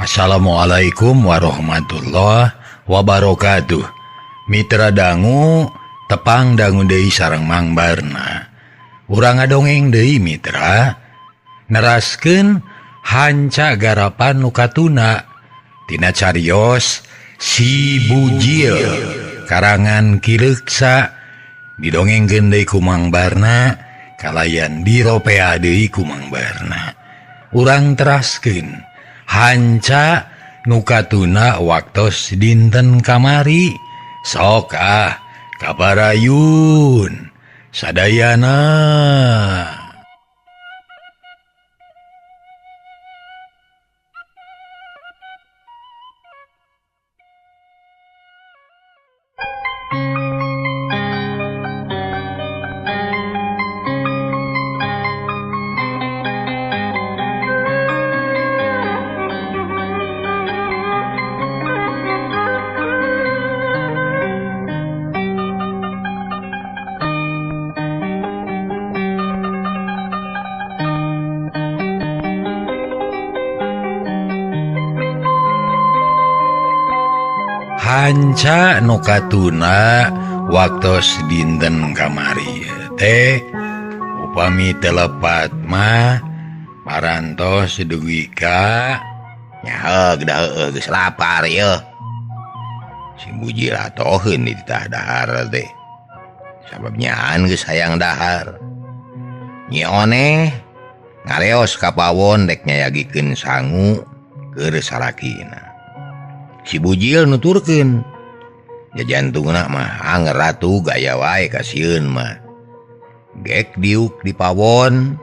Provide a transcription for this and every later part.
Assalamualaikum warahmatullahi wabarakatuh. Mitra dangu tepang dangu deui sareng Mang Barna. Urang ngadongeng deui mitra. Neraskeun hanca garapan nu katuna tina cariyos Si Bujil karangan Ki Reksa didongengkeun deui ku Mang Barna kalayan diropea deui ku Mang Barna. Urang teraskeun hanca nu katuna waktos dinten kamari sok kabarayun sadayana. Hanca nu katuna waktos dinten kamari teh upami telepat mah parantos duwika nyaheug da geus lapar yeuh. Si Bujil atoheun di titah dahar teh. Sabab nyaan geus hayang dahar. Nyi Oneh ngareos ka pawon dek nyayagikeun sangu keur salakina. Si Bujil nuturkeun, jajantungna mah anger ratu gaya wae kasieun mah. Gek diuk di pawon,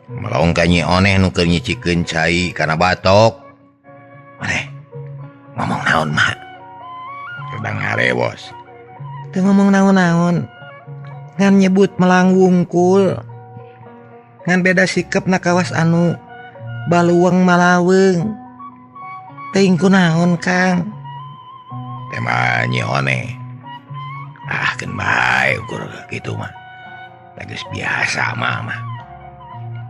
melong ka Nyi Oneh nu keur nyicikeun cai kana batok. Maneh ngomong naon mah? Sedang harewos. Teu ngomong naon-naon. Ngan nyebut melang wungkul. Ngan beda sikepna kawas anu baluweng malaweung. Teuing kunaon Kang? Tema Nyi Oneh. Keun bae ukur kitu mah. Da geus biasa mah.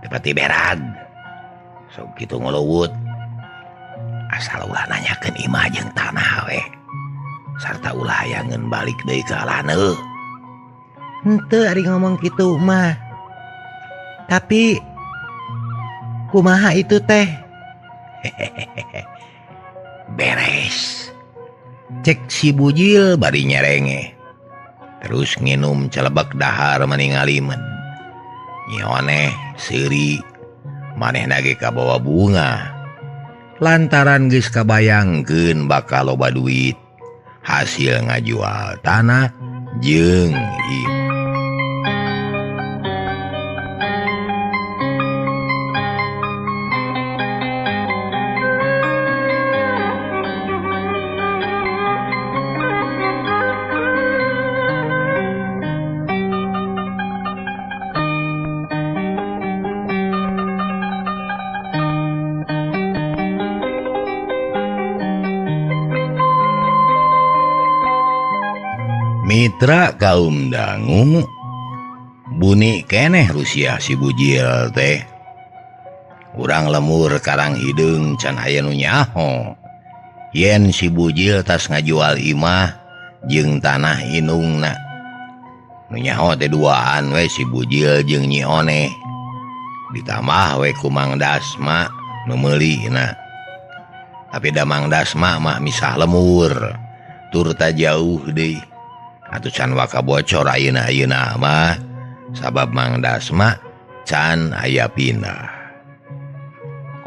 Tepati berag. Sok kitu ngoluwut. Asal ulah nanyakeun imah jeung tanah we. Sarta ulah hayangeun balik deui ka alaneuh. Henteu ari ngomong kitu mah. Tapi kumaha itu teh? Beres. Cek si Bujil bari nyerenge. Terus nginum celebek dahar meningalimen. Nyi Oneh seuri manehna ge kabawa bunga. Lantaran geus kabayangkeun bakal loba duit hasil ngajual tanah jeung imah. Mitra kaum dangu buni keneh Rusia si Bujil teh. Urang lemur karang hideung can aya nu nyaho. Yen si Bujil tas ngajual imah jeung tanah indungna. Nu nyaho teh duaan we si Bujil jeung Nyi Oneh. Ditambah we ku Mang Dasma nu meulina. Tapi da Mang Dasma mah misah lemur. Tur ta jauh deui. Atuh can waka bocor ayeuna-ayeuna mah sabab Mang Dasma can aya pindah.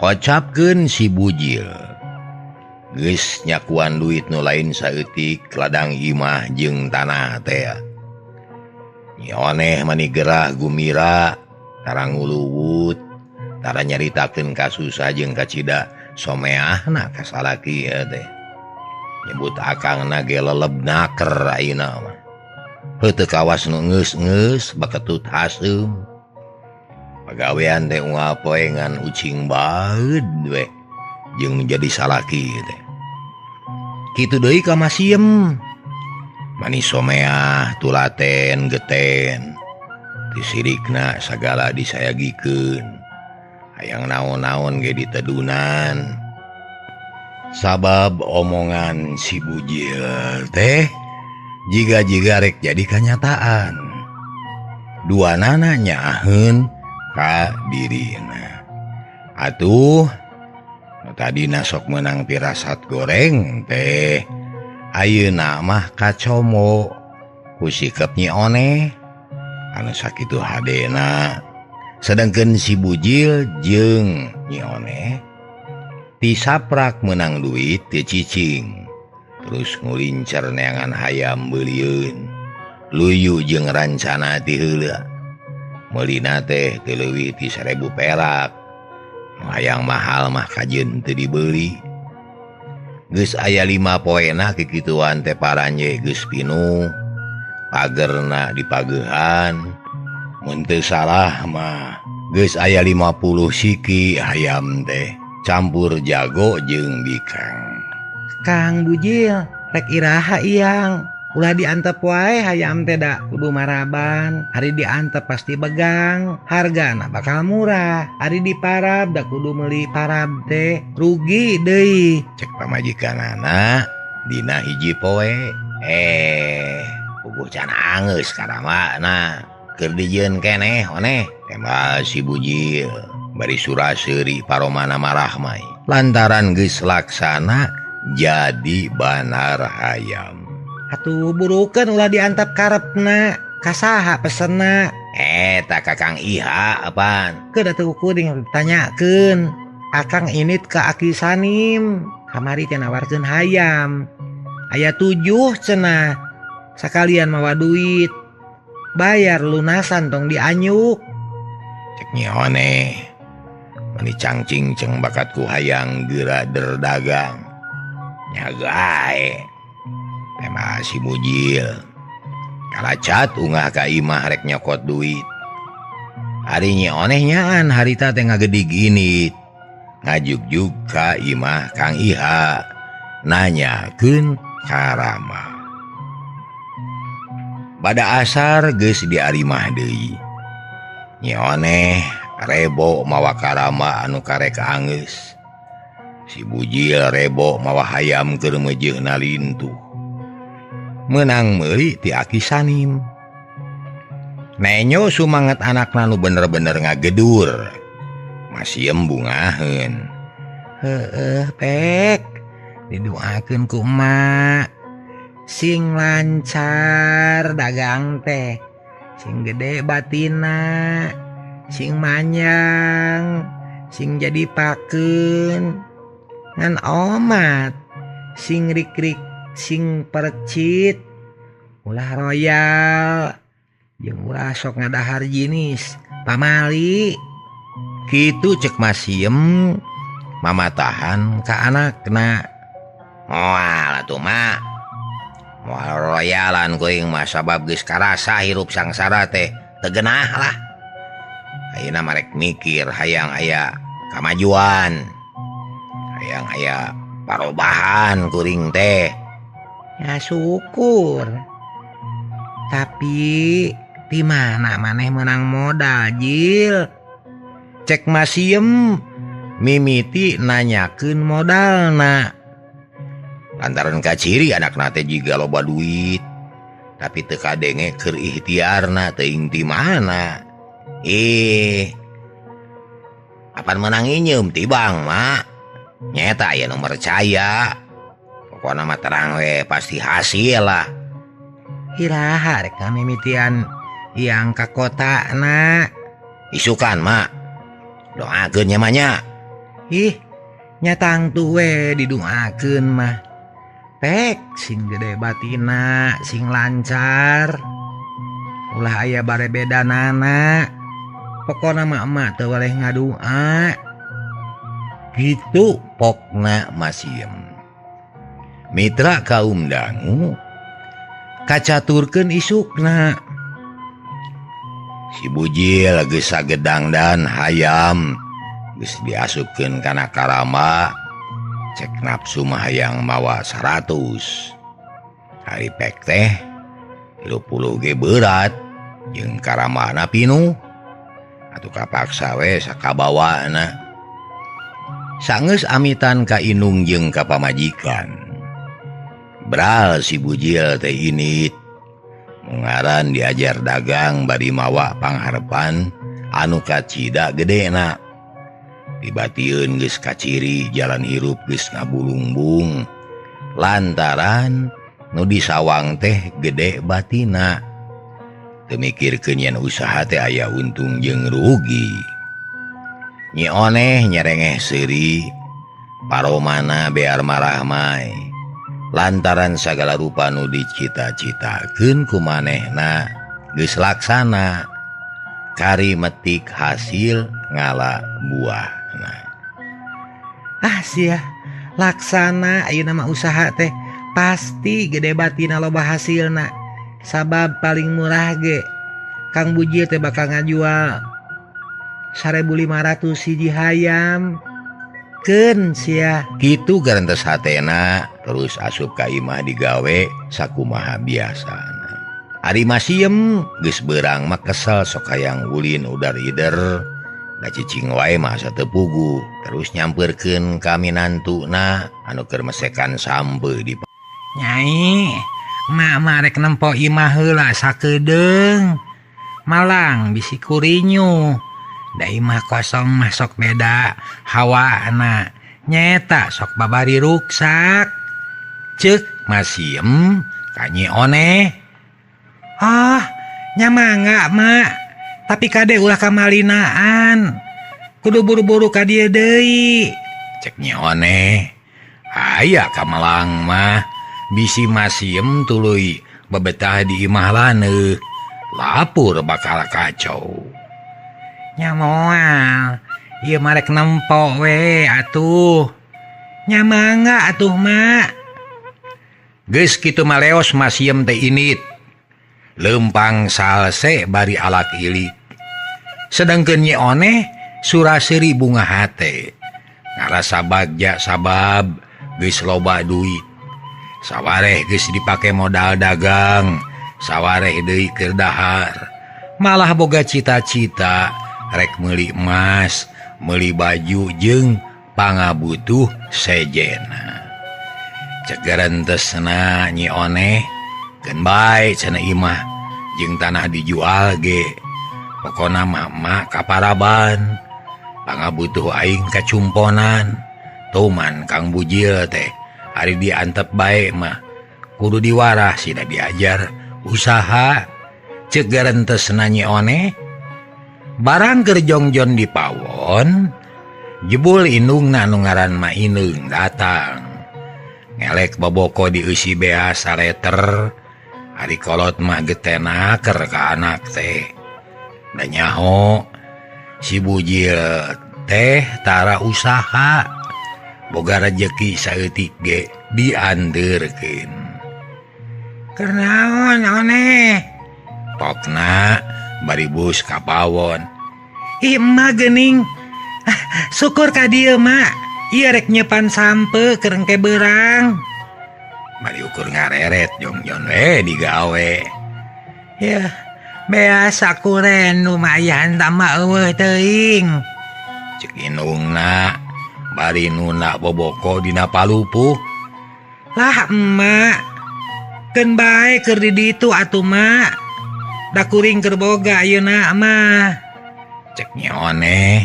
Kocapkeun si Bujil geus nyakuan duit nu lain saeutik ladang imah jeung tanah teh. Nyi Oneh mani gerah gumira tara nguluwut tara nyaritakeun kasusah jeung kacida someahna ka salaki teh. Nyebut akangna ge leleb naker ayeuna mah. Heuteuk kawas nu geus-geus baketut haseum. Pagawean teh unggal poengan ucing baeud we jeung jadi salaki teh. Kitu deui ka Masiem. Manis someah tulaten geten. Disirikna sagala disayagikeun. Hayang naon-naon ge ditedunan. sabab omongan si bujil teh jika rek jadi kenyataan dua nana nyaheun ka dirina. Atuh tadi nasok menang pirasat goreng teh ayeuna mah kacomo ku sikep Nyi Oneh anu sakitu hadena. Sedangkan si bujil jeung Nyi Oneh tisaprak menang duit ti cicing terus ngulincer neangan hayam beulieun luyu jeung rancana ti heula meulina teh teu leuwih ti 1.000 perak nu hayang mahal mah kajeun teu dibeuli. Geus aya 5 poena kikituan teh paranye geus pinuh pagerna dipageuhan mun teu salah mah geus aya 50 siki hayam teh campur jago jeung bikang. Kang Bujil, rek iraha iyang. Ulah diantep wae hayam teh da kudu maraban. Hari diantep pasti begang. Hargana bakal murah. Hari diparab da kudu meuli parab teh rugi deui. Cek pamajikanana dina hiji poe. Puguh can angeus karamana. Keur dijieun keneh Oneh. Tembak si bujil bari suraseuri paromana marah mai. Lantaran geus laksana jadi banar hayam. Atuh burukeun ulah diantep karepna. Kasaha pesenna? Tak Kakang Iha apaan? Keun atuh kuring ditanyakeun. Akang init ka Aki Sanim. Kamari teh nawarkeun hayam. Aya 7 cenah. Sakalian mawa duit. Bayar lunasan tong dianyuk. Cek Nyi Oneh meni cangcing ceng bakatku hayang geura derdagang nyagae. Tema si bujil kalacat unggah ka imah rek nyokot duit. Hari Nyi Oneh nyaan harita teh ngagedig init ngajugjug ka imah Kang Iha nanyakeun karama. Pada asar geus diarimah deui. Nyi Oneh rebo mawa karama anu karek angeus. Si bujil rebo mawa hayam keur meujeuna lintuh. Menang meuli ti Aki Sanim. Nenyo sumanget anakna nu bener-bener ngagedur. Masih embungaheun. Pek. Didoakeun ku emak. Sing lancar dagang teh. Sing gede batina, sing manyang, sing jadi pakeun, ngan omat, sing rik-rik, sing percit, ulah royal, jeung ulah sok ngadahar jinis, pamali. Kitu cek Masiem mamatahan ka anakna. Moal atuh mak. Moal royalan kuing mah sabab geus karasa hirup sangsara teh tegenah lah. Ayeuna marek mikir hayang aya kamajuan. Hayang aya parobahan kuring teh. Ya syukur. Tapi di mana maneh menang modal, Jil? Cek Masiem mimiti nanyakeun modalna. Lantaran kaciri anak nate juga loba duit tapi teu kadenge keur ikhtiarna teuing ti mana. Apan menang inyeum ti Bang mak. Nyeta aya nu percaya. Pokona mah terang we pasti hasil lah. Iraha rek mimitian yang ka kotana. Isukan mak. Doakeun nya mah nya. Nyatang tuh we didoakeun mah. Pek sing gede batina, sing lancar. Ulah aya bare bedanana. Pokona mah emak teu waleh ngadua. Gitu pokna Masiem. Mitra kaum dangu kacaturkeun isukna. Si bujil geus sagedang dan hayam geus diasupkeun kana karama. Cek nafsu mah hayang mawa 100. Hari pek teh 30 ge berat jeung karamana pinuh. Atuh kapaksa we sakabawana. Sangeus amitan ka Inung jeung ka pamajikan. Bral si bujil teh init ngaran diajar dagang bari mawa pangharepan anu kacida gedena. Dibatiun geus kaciri jalan hirup geus ngabulungbung lantaran nu disawang teh gede batina. Teu mikirkeun yen usaha teh aya untung jeung rugi. Nyi Oneh nyerengeh seuri paromana bear marah mai lantaran sagala rupa nu dicita-citakeun ku manehna geus laksana. Kari metik hasil ngala buahna. Sia laksana ayeuna mah usaha teh pasti gede batina loba hasilna. Sabab paling murah ge Kang Bujil teh bakal ngajual 1.500 hiji hayam. Keun sia Kitu garentes hatena terus asup ka imah digawe sakumaha biasana. Ari masiem geus beurang mah kesel sok hayang ulin udar-ider da cicing wae mah asa teu pugu terus nyampeurkeun ka minantuna anu keur mesekan sampe di Nyai, mak rek nempo imah heula sakedeung. Malang bisi kurinyu. Da imah kosong mah sok beda hawana. Nyeta sok babari ruksak. Ceuk masiem ka Nyi Oneh. Nyamangga mak. Tapi kade ulah kamalinaan. Kudu buru-buru ka dieu deui. Cek Nyi Oneh. Aya ka Malang mah bisi masiem tuluy bebetah di imah laneuh. Lapur bakal kacau. Nya moal, ieu mah rek nempo we atuh. Nyamangga atuh mak. Geus kitu maleos masiem teh init. Lempang salse bari alak ilik. Sedangkeun Nyi Oneh suraseuri bunga hate. Ngarasa bagja sabab geus loba duit. Sawareh geus dipake modal dagang, sawareh deui keur dahar. Malah boga cita-cita rek meuli emas, meuli baju jeung pangabutuh sejena. Cegerentesna Nyi Oneh keun bae cenah imah jeung tanah dijual ge. Pokona mama kaparaban. Pangabutuh aing kacumponan. Tuman Kang Bujil teh ari diantep bae mah kudu diwarah sida diajar usaha. Ceuk garentesna Nyi Oneh barang keur jongjon di pawon jebul indungna anu ngaran mah Ineung datang. Ngelek baboko dieusi bea sareter. Ari kolot mah getenaker ka anak teh. Da nyaho si Bujil teh tara usaha boga rejeki saeutik ge diandeurkeun. Keur naon Oneh? Pokna bari bus ka pawon. Emak geuning. Syukur ka dieu mak. Ieu rek nyepan sampe keur engke beurang. Bari ukur ngareret jongjon we digawe. Ya, beasa kuren lumayan tama eueuh teuing. Ceuk indungna bari nunda boboko dina palupuh. Lah emak. Keun bae keur di ditu atuh mak. Da kuring keur boga ayeuna mah. Cek Nyi Oneh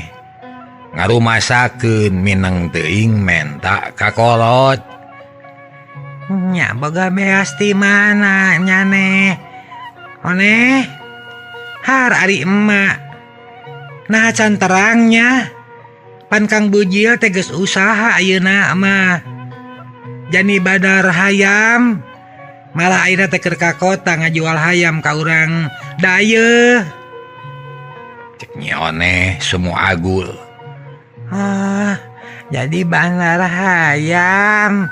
ngarumasakeun mineng teuing menta ka kolot. Nya boga beas ti mana nyane. Oneh. Har ari emak. Nah can terangnya. Pan Kang Bujil teh geus usaha ayeuna mah. Jani badar hayam. Malah ayeuna teh keur ka kota ngajual hayam ka urang dayeuh. Cek Nyi Oneh semu agul. Jadi bandar hayam.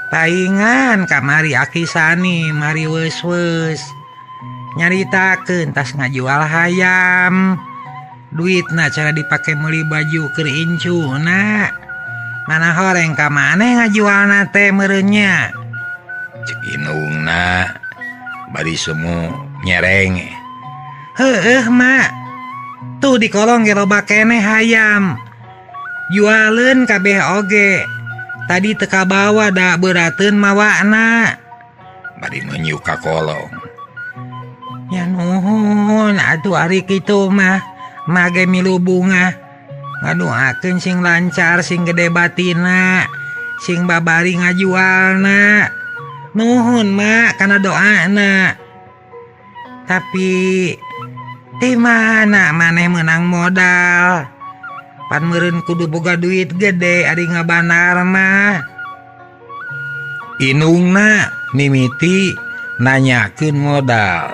Paingan kamari Aki Sani mari weus-weus. Nyaritakeun tas ngajual hayam. Duitna cara dipake meuli baju keur incuna. Mana horeng ka maneh ngajualna teh meureun nya. Cek indungna bari semu nyereng. Heueuh mak. Tuh di kolong ge loba keneh hayam. jualen kabeh oge tadi teka bawa dak berateun mawana bari nunjuk ka kolong. ya nuhun atuh ari kitu mah mage milu bunga ngadoakeun sing lancar sing gede batina sing babari ngajualna nuhun mak kana doana tapi di mana maneh menang modal pan meureun kudu boga duit gede ari ngabanar mah. Inungna mimiti nanyakeun modal.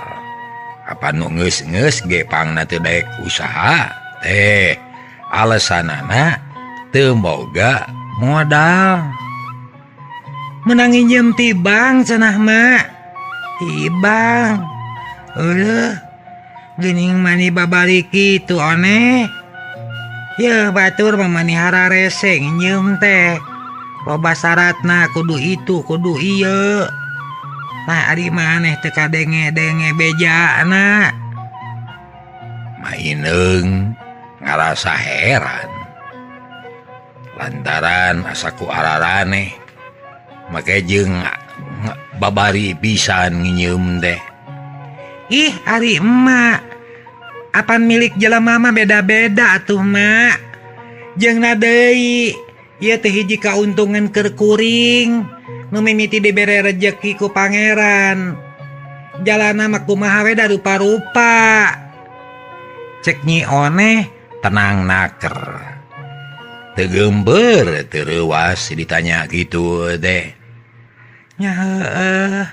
Apa nu geus-geus ge pangna teu daek usaha teh alesanana teu boga modal. Menang injem ti bank cenah mak. Ti bank. Eueuh. Geuning mani babari kitu oneh. Yeuh batur memanihara rese nginjem teh. Loba syaratna kudu itu kudu ieu. Nah ari maneh teu kadenge-denge bejana. Maineung ngarasa heran. Lantaran asaku araraneh make jeung babari pisan nginjem teh. Ih ari emak. Apan milik jelema mah beda-beda atuh mak. Jeung deui ieu teh hiji kauntungan keur kuring. Nu mimiti dibere rejeki ku pangeran. Jalana mah kumaha we da rupa-rupa. Cek Nyi Oneh tenang naker. Teu geumber teu reuas ditanya gitu teh. Nya heueuh,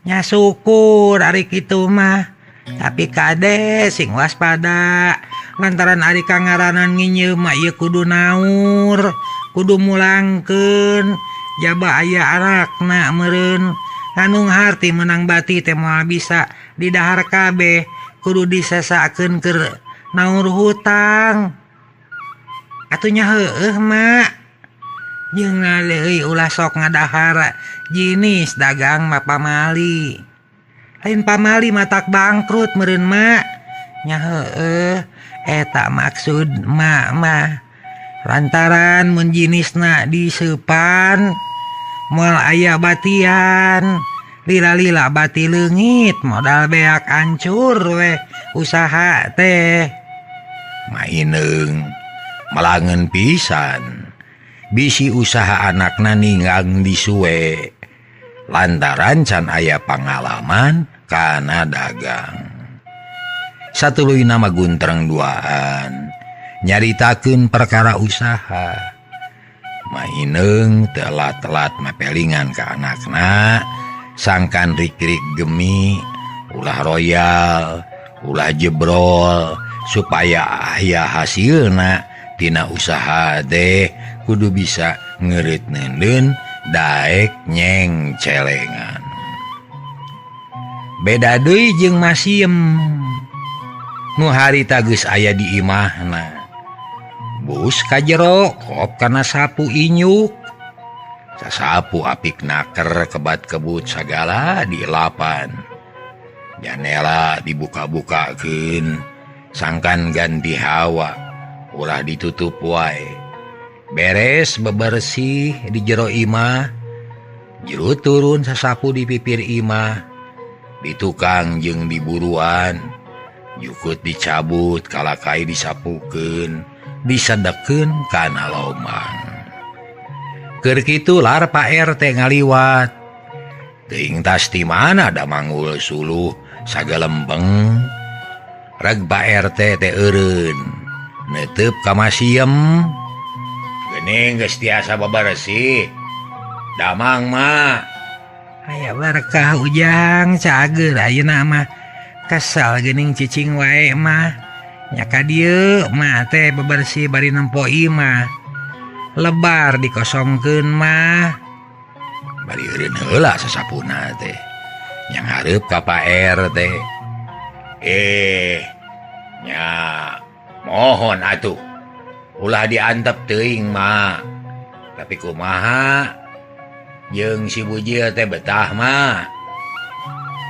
nya syukur ari kitu mah. Tapi kade sing waspada. Lantaran ari kangaranan nginyeum mah ieu kudu naur, kudu mulangkeun. Jaba aya anakna meureun anu harti menang bati teh moal bisa didahar kabeh kudu disesakeun keur naur hutang. Atunya heueuh mak. Jeung deui ulah sok ngadahar jinis dagang mah pamali. Lain pamali matak bangkrut meureun mak. Nya heueuh eta maksud mak mah. Lantaran mun jinisna diseupan moal aya batian lila-lila bati leungit modal beak hancur we usaha teh. Maineung malangeun pisan bisi usaha anakna ninggang disuwe lantaran can aya pangalaman kana dagang. Satuluyna mah guntreng duaan nyaritakeun perkara usaha. Maineung telat-telat mapelingan ka anakna sangkan rik-rik gemi ulah royal ulah jebrol supaya aya hasilna tina usaha teh kudu bisa ngeureutneun daek nyeng celengan. Beda deui jeung Masiem nu harita geus aya di imahna. Bus ka jero kop kana sapu inyuk. Sasapu apik naker kebat kebut sagala dielapan. Janela dibuka-bukakeun sangkan ganti hawa ulah ditutup wae. Beres bebersih di jero imah. Jero turun sasapu di pipir imah. Di tukang jeung di buruan. Jukut dicabut kalakai disapukeun. Disedekeun kana lomang. Keur kitu lar Pak RT ngaliwat. Teuing tas ti mana da manggul suluh sagelempeng. Reg Pak RT teh eureun neuteub ka Masiem. Geuning geus tiasa babersih. Damang mah. Aya berkah ujang cager ayeuna mah. Kesal geuning cicing wae mah. Nya ka dieu mah teh bebersih bari nempo imah. Lebar dikosongkeun mah. Bari eureun heula sasapuna teh. Yang hareup ka Pak RT. Nya mohon atuh. Ulah diantep teuing mah. Tapi kumaha? Jeung si bujil teh betah mah.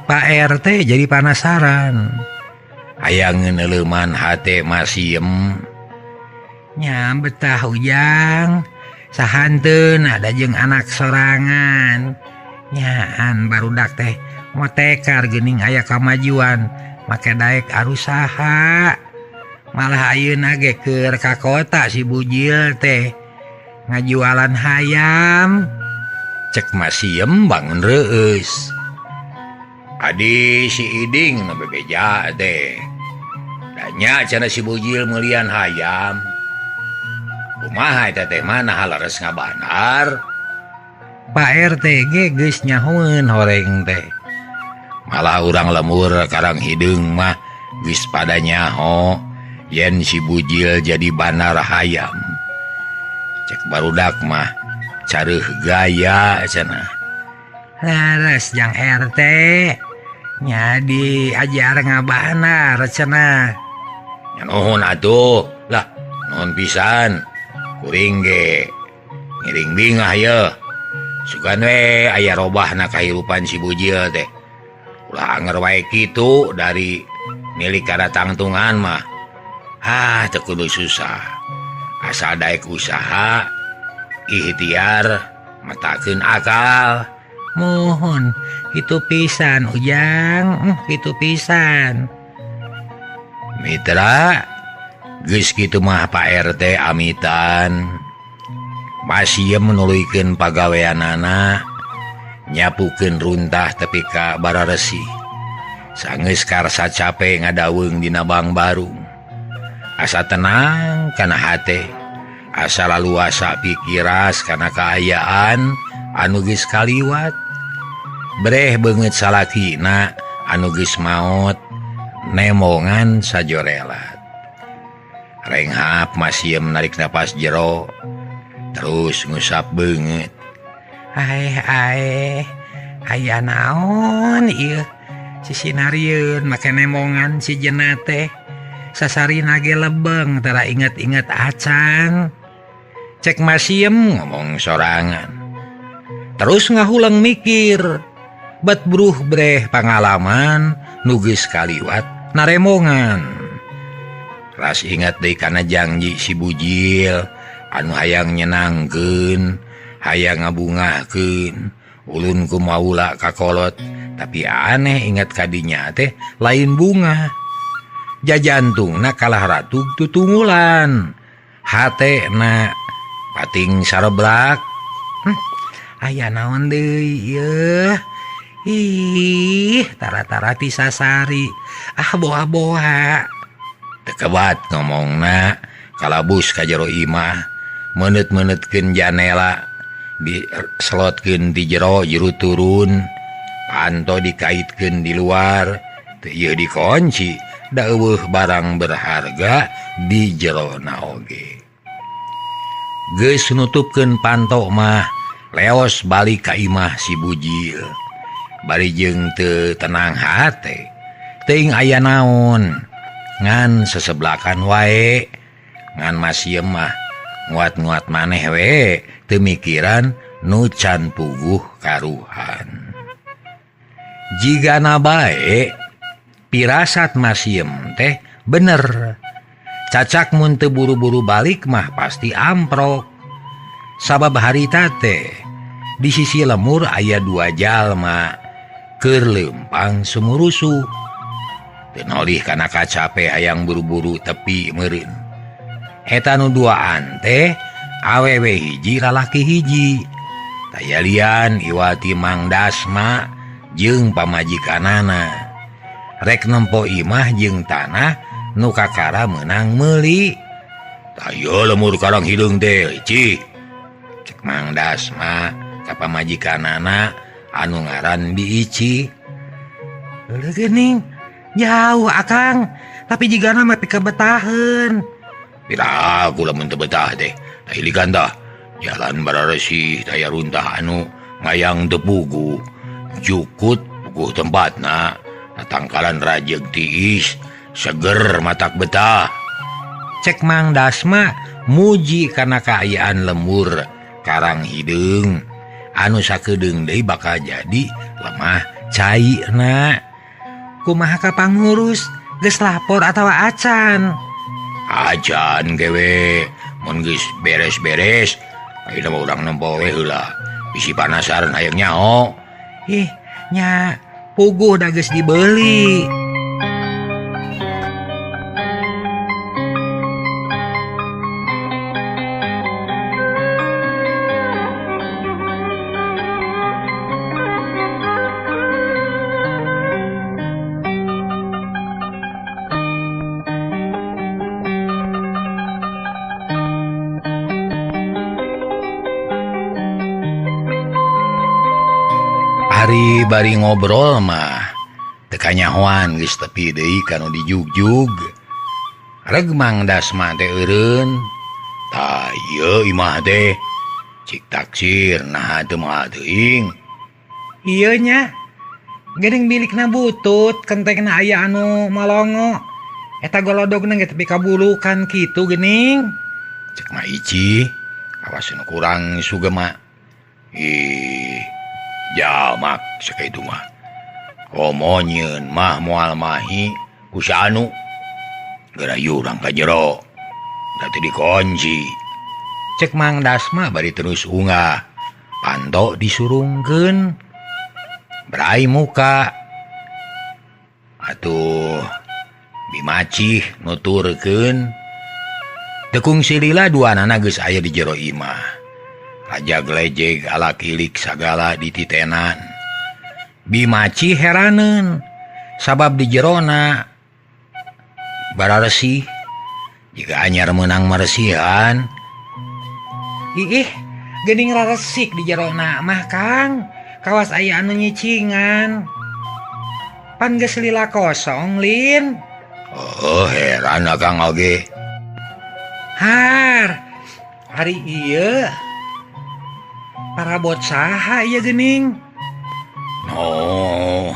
Pak RT jadi penasaran. Aya ngeuneuleman hate Masiem. nya betah ujang sahanteun ada jeung anak sorangan nyaan barudak teh motekar geuning aya kamajuan make daek arusaha malah ayeuna ge keur ka kota si bujil teh ngajualan hayam. Cek Masiem bangun reus. Adi si Iding nu bebeja teh. Danya cenah si bujil meulieun hayam. Kumaha eta teh mana halares ngabanar? Pak RT ge geus nyahoeun horeng teh. Malah urang lemur karang hideung mah geus pada nyaho yen si bujil jadi banar hayam. Cek barudak mah careuh gaya cenah. Laras jang RT nya diajar ngabanar cenah. Nya nuhun atuh. Lah, nuhun pisan. Kuring ge ngiring bingah ye. Sugan we aya robahna kahirupan si bujil teh. Ulah anger wae kitu dari milik kada tangtungan mah. Teu kudu susah. Asal daek usaha, ikhtiar, matakeun akal. Mohon kitu pisan ujang, kitu pisan. Mitra, geus kitu mah Pak RT amitan. Masih menuluykeun pagaweanana, nyapukeun runtah tepi ka bararesi. Sangeus karsa capek ngadaweung dina Bang Barung. Asa tenang kana hate, asa laluasa pikiras kana kaayaan anu geus kaliwat. Breh beungeut salakina anu geus maot nemongan sajorelat. Renghap Masiem narik napas jero, terus ngusap beungeut. Aya naon ieu? Sisinarieun make nemongan si Jenna teh. Sasarina ge lebeng tara inget-inget acan. Cek Masiem ngomong sorangan. Terus ngahulang mikir. Bet bruh breh pangalaman nu geus kaliwat naremongan. Ras ingat deui kana janji si bujil anu hayang nyenangkeun, hayang ngabungahkeun ulun ku maula kakolot, tapi aneh ingat kadinya teh lain bunga. Jajantungna kalah ratug tutunggulan, hatena pating sareblak. Aya naon deui yeuh? Ih, tara-tara ti sasari. Boha-boha. Tekebat ngomongna, kalabus ka jero imah, meneut-meneutkeun janela, diselotkeun di jero turun, panto dikaitkeun di luar, teu ieu dikunci, da eueuh barang berharga di jerona oge. Geus nutupkeun panto mah, leos balik ka imah si bujil. Bari jeung teu tenang hate, teuing aya naon, ngan seseblakan wae, ngan Masiem mah nguat-nguat maneh we, teu mikiran nu can puguh karuhan. Jigana bae, pirasat Masiem teh bener. Cacak mun teu buru-buru balik mah pasti amprok. Sabab harita teh di sisi lemur aya 2 jalma keur leumpang sumurusuh. Teu nolih kana kacape hayang buru-buru tepi meureun. Eta nu duaan teh awewe hiji lalaki hiji. Tayalian iwati Mang Dasma jeung pamajikanana. Rek nempo imah jeung tanah nu kakara meunang meuli. Tayo lemur karang hideung teh, cik. Cek Mang Dasma ka pamajikanana anu ngaran Biici. Leuh geuning, jauh akang, tapi jigana mah pika betaheun. Pira aku lamun teu betah teh. Tahilikan tah, jalan bararesi daya runtah anu ngayang teu puguh. Jukut puguh tempatna, natangkalan rajeg tiis, seger matak betah. Cek Mang Dasma muji kana kaayaan lemur karang hideung anu sakedeung deui bakal jadi lemah cairna. Kumaha ka pangurus geus lapor atawa acan? Acan gewe mun geus beres-beres ayeuna mah urang nempo we heula bisi panasaran hayang nyaho. Ih, nya puguh da geus dibeli. Hari bari ngobrol mah teu kanyahoan geus tepi deui kanu dijugjug. Reg Mang Dasma teh eureun. Tah ieu imah teh cik taksir nah teu moal teuing. Ieu nya. Geuning bilikna butut, kentekna aya anu malongo. Eta golodogna ge tepi kabulukan kitu geuning. Cek mah ici awas nu kurang sugema. Ih, jamak sakaitu mah. Komo nyieun mah moal mahi ku anu gerayu urang ka jero. Da teu dikunci. Cek Mang Dasma Bari terus unggah. Panto disurungkeun. Berai muka. Atuh bimacih nuturkeun. Tekung silila duanana geus aya di jero imah. Raja glejeg ala kilik sagala dititenan. Bimaci heraneun sabab di jerona bararesih jika anyar menang maresihan. Ih, geuning raresik di jerona mah Kang. Kawas aya anu nyicingan. Pan geus lila kosong, Lin. Oh, heran Kang oge. Har, hari ieu parabot saha ieu geuning? Oh,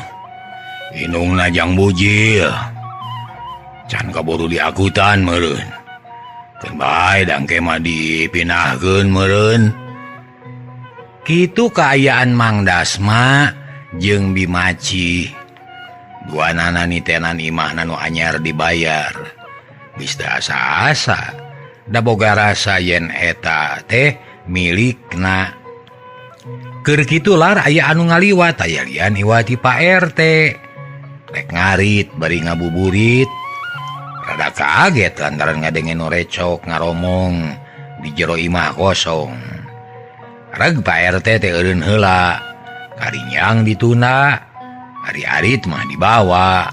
inungna jang bujil. Can kaburu diakutan meureun. Keun bae dangke mah dipinahkeun meureun. Kitu Kaayaan Mang Dasma jeung Bimaci. Duanana nitenan imahna nu anyar dibayar. Geus da asa-asa. Da boga rasa yen eta teh milikna. Keur kitu lar aya anu ngaliwat aya lian iwati Pak RT. Rek ngarit bari ngabuburit. Rada kaget lantaran ngadengen nu recok ngaromong di jero imah kosong. Reg Pak RT teh eureun heula. Karinyang dituna. Ari-arit mah dibawa.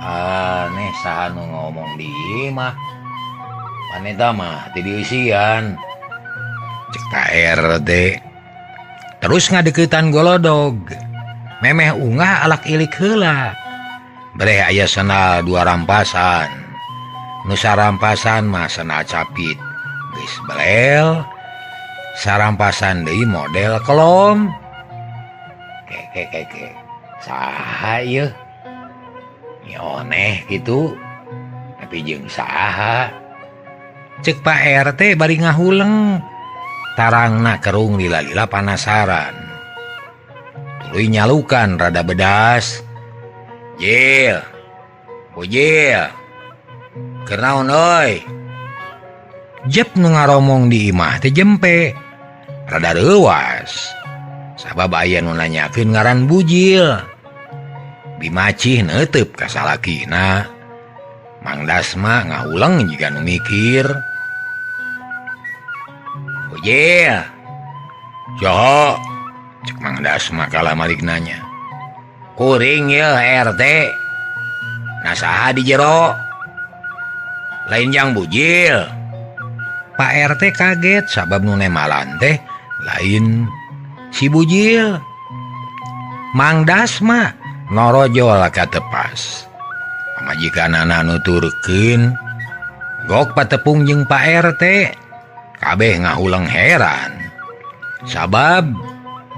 Aneh saha nu ngomong di imah. Paneta mah teu dieusian. Cek Pak RT. Terus ngadeuketan golodog. Memeh unggah alak ilik heula. Bereh aya sendal 2 rampasan. Nu sarampasan mah sendal capit. Geus belel. Sarampasan deui model kelom. Ke. Saha ieu? Nyoneh gitu. Tapi jeung saha? Cek Pak RT bari ngahuleng. Tarangna kerung lila-lila panasaran. Tuluy nyalukan rada bedas. Jil. Bujil. Keur naon euy? Jep nu ngaromong di imah teh jempe. Rada reuwas. Sabab aya nu nanyakeun ngaran Bujil. Bimacih neuteup ka salakina. Mang Dasma ngahuleng jiga nu mikir. Bujil. Saha? Cek Mang Dasma kala malik nanya. Kuring ya RT. Nah saha di jero? Lain jang Bujil. Pak RT kaget sabab nu nemalan teh lain si Bujil. Mang Dasma norojol ka tepas. Pamajikanana nuturkeun gok patepung jeung Pak RT. Kabeh ngahuleng heran. Sabab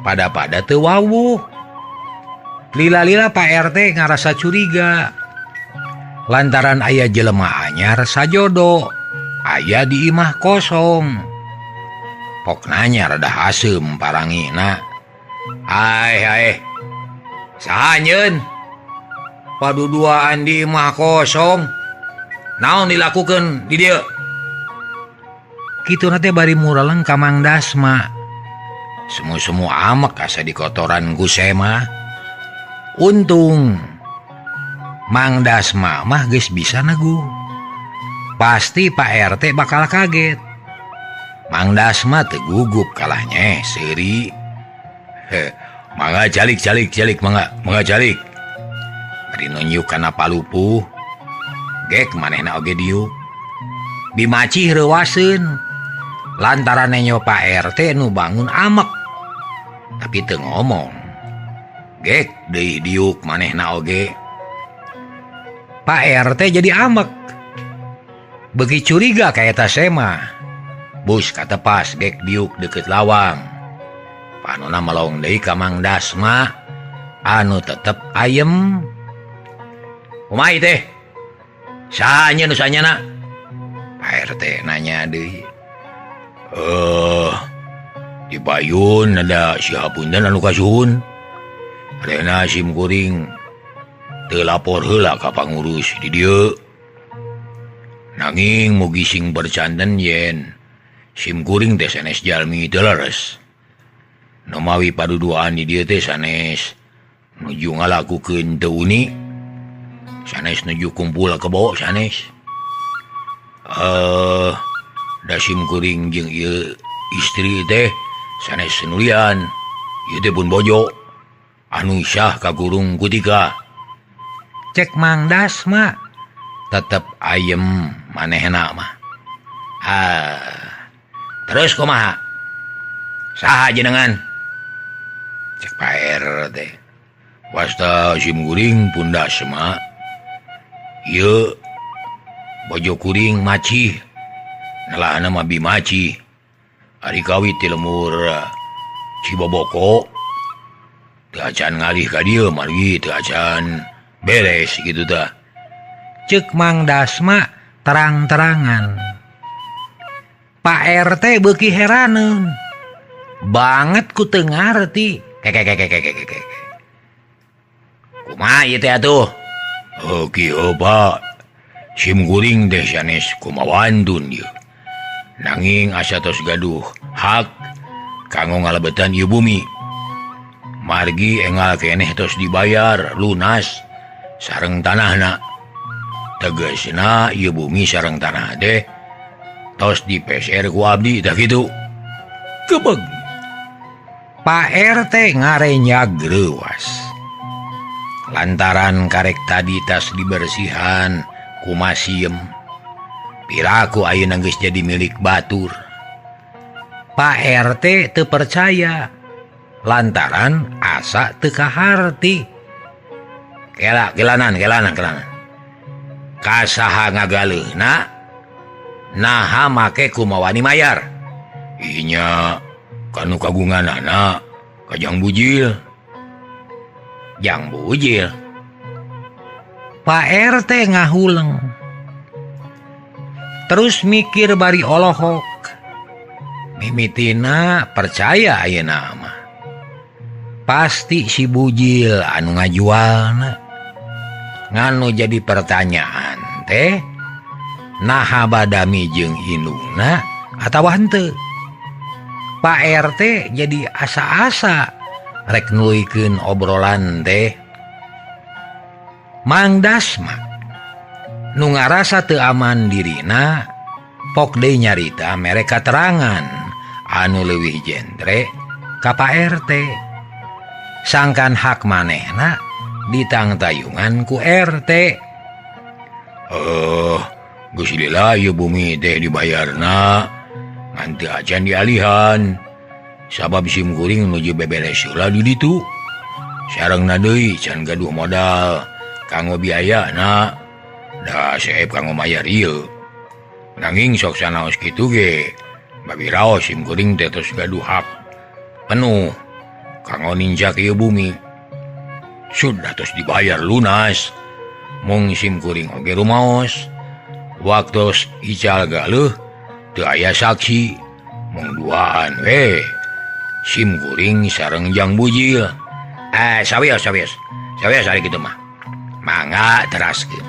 pada teu wawuh. Lila-lila Pak RT ngarasa curiga. Lantaran aya jelema anyar sajodo aya di imah kosong. Pok nanya rada haseum parangina. Hai. Saha nyeun? Paduduaan di imah kosong. Naon dilakukeun di dieu? Kitu nanti bari muraleng ka Mang Dasma. Semua amek asa di kotoran Gusema. Untung Mang Dasma mah geus bisa nagu. Pasti Pak RT bakal kaget. Mang Dasma teu gugup kalahnya seuri. Mangga calik mangga calik. Bari nunjuk kana palupuh. Gek manehna oge diuk. Bimacih reuwaseun. Lantaran nyo Pak RT nu bangun amek. Tapi teu ngomong. Gek deui diuk manehna oge. Pak RT jadi amek. Beuki curiga ka eta Sema. Bus katepas gek diuk deket lawang. Panonna melong deui ka Mang Dasma anu tetep ayem. Kumaha teh? Saha nu sanyana? Pak RT nanya deui. Di Bayun ada si Hapunten anu kasuhun. Adena sim kuring teu lapor heula ka pangurus di dieu. Nanging mugi sing bercanten yen sim kuring teh sanes jalmi teu leres. Nu mawi paduduan di dieu teh sanes nuju ngalakukeun teu uni. Sanes nuju kumpul kebo sanes. Da sim kuring jeung ieu istri teh sanes senulian. Ieu teh pun bojo anu syah kagurung kutika. Cek Mang Dasma tetep ayem manehna mah. Terus kumaha? Saha jenengan? Cek Pak RT. Wasta sim kuring pun Dasma. Ieu bojo kuring macih. Nalahna mah Bimaci. Ari kawit ti lemur Ciboboko. Teu acan ngalih ka dieu margi teu acan beres gitu tah. Ceuk Mang Dasma terang-terangan. Pak RT beuki heraneun. Banget ku teu ngarti. Kumaha ieu teh atuh? Kieu Pak. Sim kuring teh sanes kumawantun ieu. Nanging asa tos gaduh hak kanggo ngalebetan ieu bumi. Margi engal keneh tos dibayar lunas sareng tanahna. Tegasna ieu bumi sareng tanah teh tos dipeser ku abdi tah kitu. Gebeg. Pak RT ngarenyag reuwas. Lantaran karek tadi tas dibersihan ku masiem. Piraku ayeuna geus jadi milik batur. Pak RT teu percaya lantaran asa teu kaharti. Kelanan. Kasaha ngagaleuna naha make kumawani mayar. Inya kanu kagunganana ka Jang Bujil. Jang Bujil. Pak RT ngahuleng. Terus mikir bari olohok. Mimitina percaya ayeuna mah. Pasti si Bujil anu ngajualna. Nganu jadi pertanyaan teh, naha badami jeung indungna atawa henteu. Pak RT jadi asa-asa rek nuikeun obrolan teh. Mang Dasma nu ngarasa teu aman dirina pok deui nyarita mere katerangan anu leuwih jentre ka Pak RT. Sangkan hak manehna ditangtayungan ku RT. Geus lila ieu bumi teh dibayarna ngan teu acan dialihan. Sabab sim kuring nuju beberes heula di ditu. Sarengna deui can gaduh modal kanggo biayana. Da seep kanggo mayar ieu. Nanging sok sanaos kitu ge babi raos sim kuring teh tos gaduh hak penuh kanggo ninjak ieu bumi. Sudah tos dibayar lunas. Mung sim kuring oge rumaos. Waktos ical galeuh teu aya saksi. Mung duaan we sim kuring sareng Jang Bujil. Sawios ari kitu mah. Mangga teraskeun.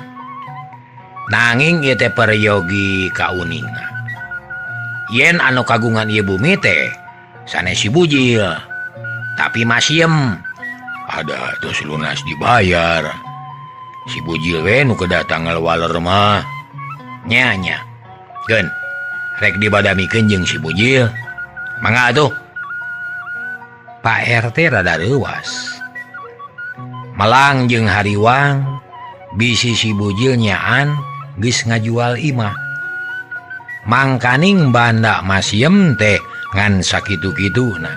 Nanging ieu teh peryogi kauningna. yen anu kagungan ieu bumi teh sanes si bujil tapi masiem ada terus lunas dibayar si bujil we nu kedatang waler mah nya gen rek dibadamikeun jeung si bujil mangga atuh. Pak RT rada leuwas. Malang jeung hariwang bisi si bujil nyaan geus ngajual imah. Mangkaning banda masiem teh ngan sakitu-kituna.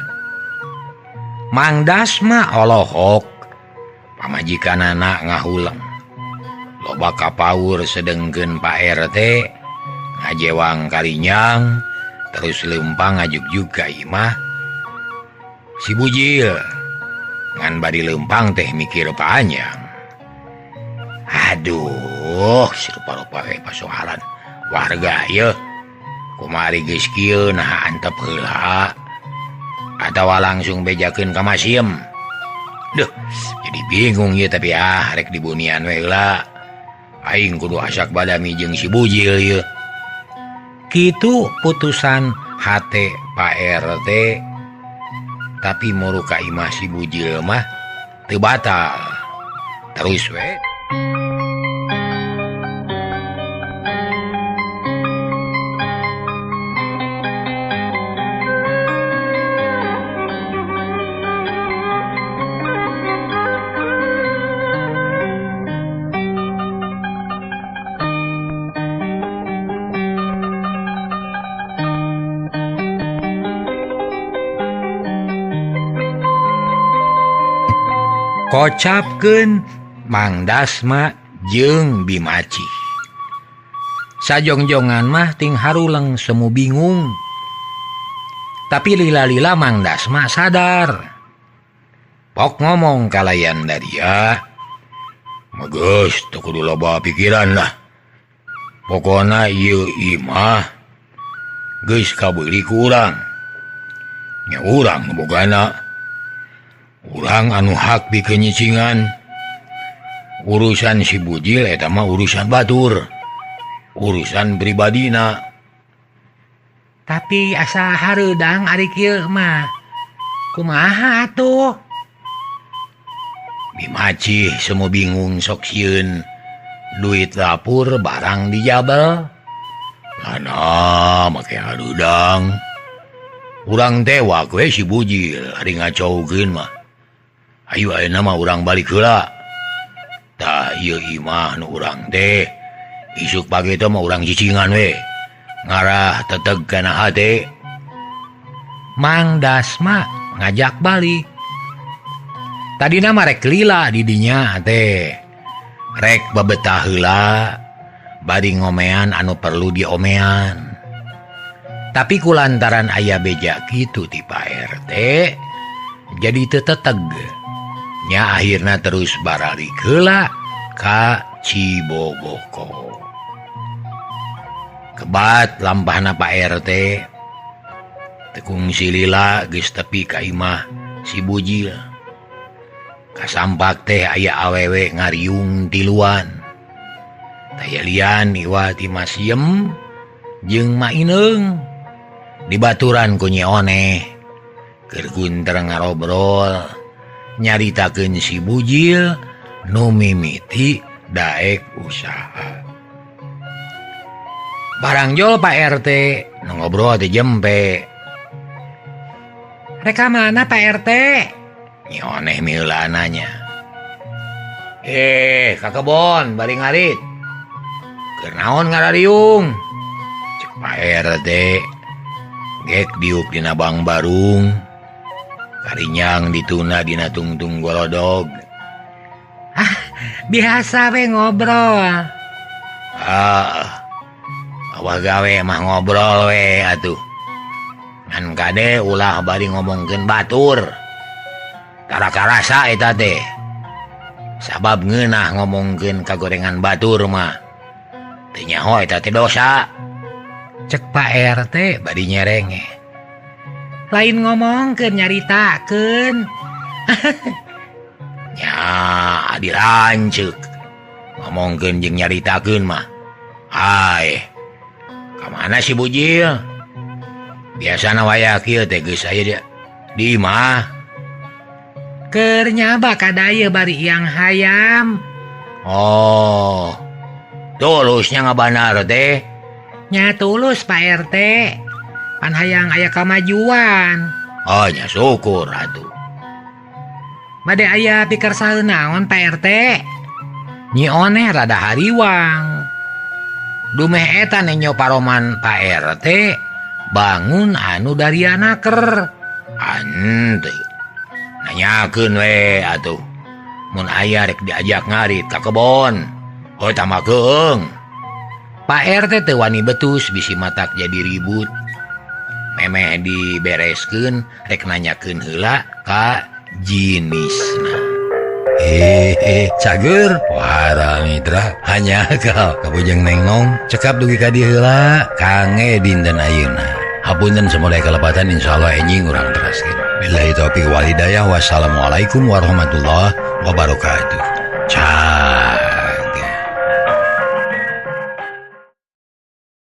Mang Dasma olohok pamajikanana ngahuleng. Loba kapaur sedengkeun Pak RT ngajewang karinyang terus lempang ngajuk-juk ka imah. Si bujil ngan bari lempang teh mikir panjang. Aduh, si rupa-rupa pasoalan warga ya. Kumari geus kieu nah antep heula atawa langsung bejakeun ka masiem. Duh, jadi bingung ya tapi rek dibunian we heula. Aing kudu asak badami jeung si bujil ye. Kitu putusan hate Pak RT. Tapi muru ka imah si bujil mah teu batal. Terus we. kocapkeun Mang Dasma jeung Bimaci. Sajongjongan mah ting haruleng semu bingung. Tapi lila-lila Mang Dasma sadar. Pok ngomong kalayan daria. Mageus teu kudu loba pikiran lah. Pokona ieu imah geus kabeuli ku urang. Nya urang nu bogana. Urang anu hak dikenyicingan. Urusan si bujil eta mah urusan batur. Urusan pribadina. Tapi asa hareudang ari kieu mah. Kumaha atuh? Bimaci semu bingung sok sieun. Duit dapur barang dijabel. Lana make hareudang. Urang tewak we si bujil ari ngacaukeun mah. Ayo ayeuna mah urang balik heula. Tah ieu imah nu urang teh isuk pagi teh mah urang cicingan we. Ngarah teteg kana hate. Mang Dasma ngajak balik. Tadina mah rek lila di dinya teh. Rek babetah heula bari ngomean anu perlu diomean. Tapi kulantaran aya beja kitu ti Pak RT jadi teu teteg. Nya akhirna terus baralik heula ka Ciboboko. Kebat lampahna Pak RT tekung si lila geus tepi ka imah si bujil. Kasampak teh aya awewe ngariung tiluan. Taya lian iwa ti Masiem jeung Maineung. Dibaturan ku Nyi Oneh keur gunter ngarobrol nyaritakeun si bujil nu mimiti daek usaha. Barang jol Pak RT nu ngobrol teh jempe. Reka mana Pak RT? Nyi Oneh miheula nanya. Ka kebon bari ngarit. Keur naon ngarariung? Cek Pak RT. Gek diuk dina bang barung. Karinyang dituna dina tungtung golodog. Biasa we ngobrol. Awah gawe mah ngobrol we atuh. Ngan kade ulah bari ngomongkeun batur. Tara-karasa eta teh. Sabab ngeunah ngomongkeun kagorengan batur mah. Teu nyaho eta teh dosa. Cek Pak RT bari nyerenge. Lain ngomongkeun nyaritakeun. Nya adi lanceuk. Ngomongkeun jeung nyaritakeun mah. Kamana si bujil? biasa waya teges saya dia di mah Kernya bakadaya bari yang hayam. oh tulusnya ngabanar teh Nya tulus Pak RT. Pan hayang aya kamajuan. oh nya syukur atuh Bade aya pikersaeun naon Pak RT? Nyi oneh rada hariwang. dumeh eta nenyo paroman Pak RT bangun anu dari anaker ante nanyakeun we atuh mun aya rek diajak ngarit ka kebon oh tama keung Pak RT teu wani betus bisi matak jadi ribut memeh dibereskeun rek nanyakeun heula ka jinisna cager para mitra hanya kau kabujeng nengnong cekap dugi ka dieu heula kange dinten ayeuna hapunten samoga kalepatan insyaallah enjing urang teraskeun billahi taufiq wal hidayah wassalamualaikum warahmatullahi wabarakatuh.